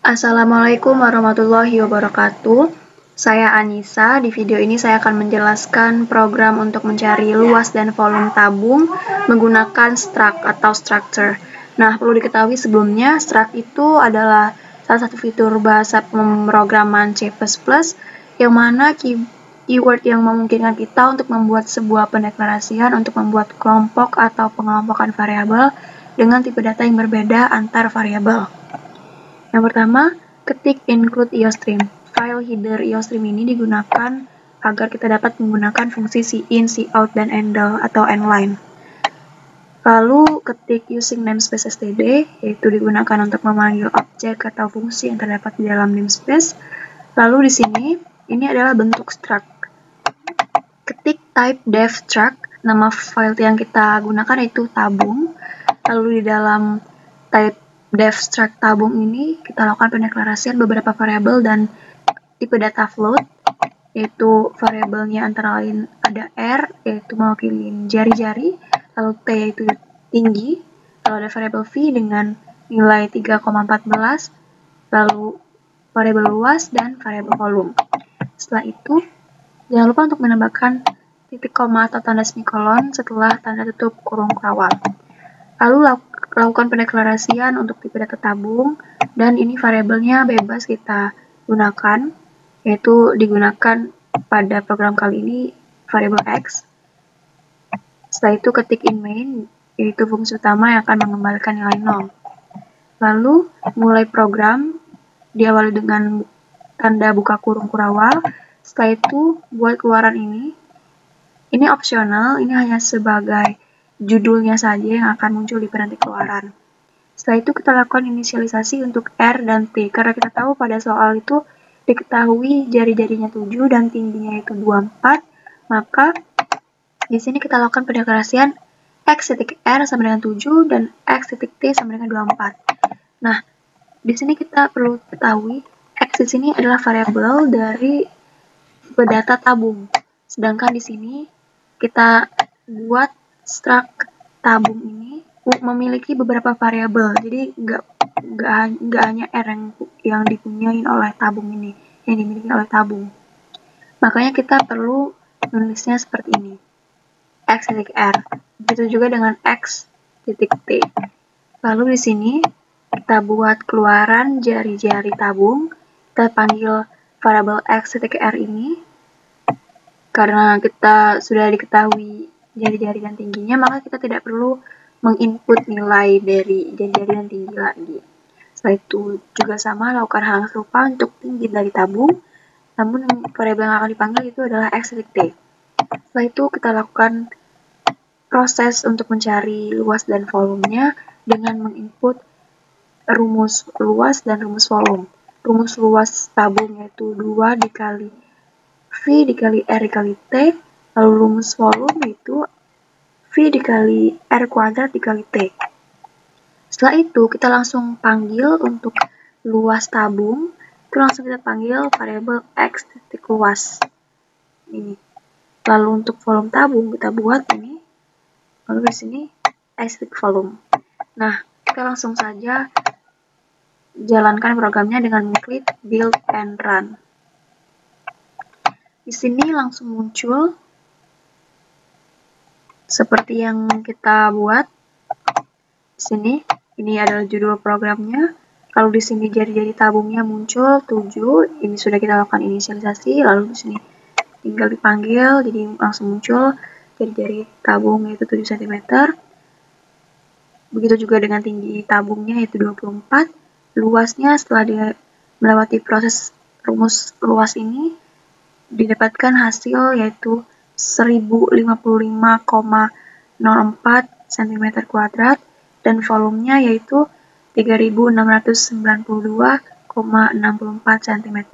Assalamualaikum warahmatullahi wabarakatuh. Saya Anissa. Di video ini saya akan menjelaskan program untuk mencari luas dan volume tabung menggunakan struct atau structure. Nah, perlu diketahui sebelumnya, struct itu adalah salah satu fitur bahasa pemrograman C++ yang mana keyword yang memungkinkan kita untuk membuat sebuah pendeklarasian untuk membuat kelompok atau pengelompokan variabel dengan tipe data yang berbeda antar variabel. Yang pertama, ketik include IOStream. File header IOStream ini digunakan agar kita dapat menggunakan fungsi cin, cout, dan endl atau endline. Lalu ketik using namespace std, yaitu digunakan untuk memanggil objek atau fungsi yang terdapat di dalam namespace. Lalu di sini, ini adalah bentuk struct. Ketik type dev struct, nama file yang kita gunakan yaitu tabung. Lalu di dalam type dev struct tabung ini kita lakukan pendeklarasian beberapa variabel dan tipe data float, yaitu variabelnya antara lain ada R, yaitu mewakili jari-jari, lalu T yaitu tinggi, lalu ada variabel V dengan nilai 3,14, lalu variabel luas dan variabel volume. Setelah itu, jangan lupa untuk menambahkan titik koma atau tanda semikolon setelah tanda tutup kurung kurawal. Lalu lakukan pendeklarasian untuk tipe data tabung, dan ini variabelnya bebas kita gunakan, yaitu digunakan pada program kali ini variabel X. Setelah itu ketik in main, yaitu fungsi utama yang akan mengembalikan nilai 0. Lalu mulai program, diawali dengan tanda buka kurung kurawal. Setelah itu buat keluaran ini opsional, ini hanya sebagai judulnya saja yang akan muncul di peranti keluaran. Setelah itu kita lakukan inisialisasi untuk R dan T, karena kita tahu pada soal itu diketahui jari-jarinya 7 dan tingginya itu 24, maka di sini kita lakukan pendeklarasian X.R sama dengan 7 dan X.T sama dengan 24. Nah, di sini kita perlu ketahui X di sini adalah variabel dari tipe data tabung. Sedangkan di sini kita buat struct tabung ini memiliki beberapa variabel, jadi nggak hanya R yang dipunyai oleh tabung ini, yang dimiliki oleh tabung. Makanya kita perlu menulisnya seperti ini, X.R. Begitu juga dengan X.T. Lalu di sini kita buat keluaran jari-jari tabung, kita panggil variabel X.R ini, karena kita sudah diketahui jari-jari dan tingginya, maka kita tidak perlu menginput nilai dari jari-jari dan tinggi lagi. Setelah itu juga sama, lakukan hal yang serupa untuk tinggi dari tabung, namun variabel yang akan dipanggil itu adalah X.T. Setelah itu kita lakukan proses untuk mencari luas dan volumenya dengan menginput rumus luas dan rumus volume. Rumus luas tabung yaitu 2 dikali V dikali R dikali T, lalu rumus volume yaitu V dikali R kuadrat dikali T. Setelah itu kita langsung panggil untuk luas tabung, itu langsung kita panggil variabel X titik luas ini. Lalu untuk volume tabung kita buat ini, lalu di sini X titik volume. Nah, kita langsung saja jalankan programnya dengan mengklik build and run. Di sini langsung muncul seperti yang kita buat. Di sini, ini adalah judul programnya. Lalu di sini jari-jari tabungnya muncul 7. Ini sudah kita lakukan inisialisasi. Lalu di sini tinggal dipanggil, jadi langsung muncul jari-jari tabung yaitu 7 cm. Begitu juga dengan tinggi tabungnya yaitu 24. Luasnya setelah dia melewati proses rumus luas ini, didapatkan hasil yaitu 1055,04 cm2 dan volumenya yaitu 3692,64 cm3.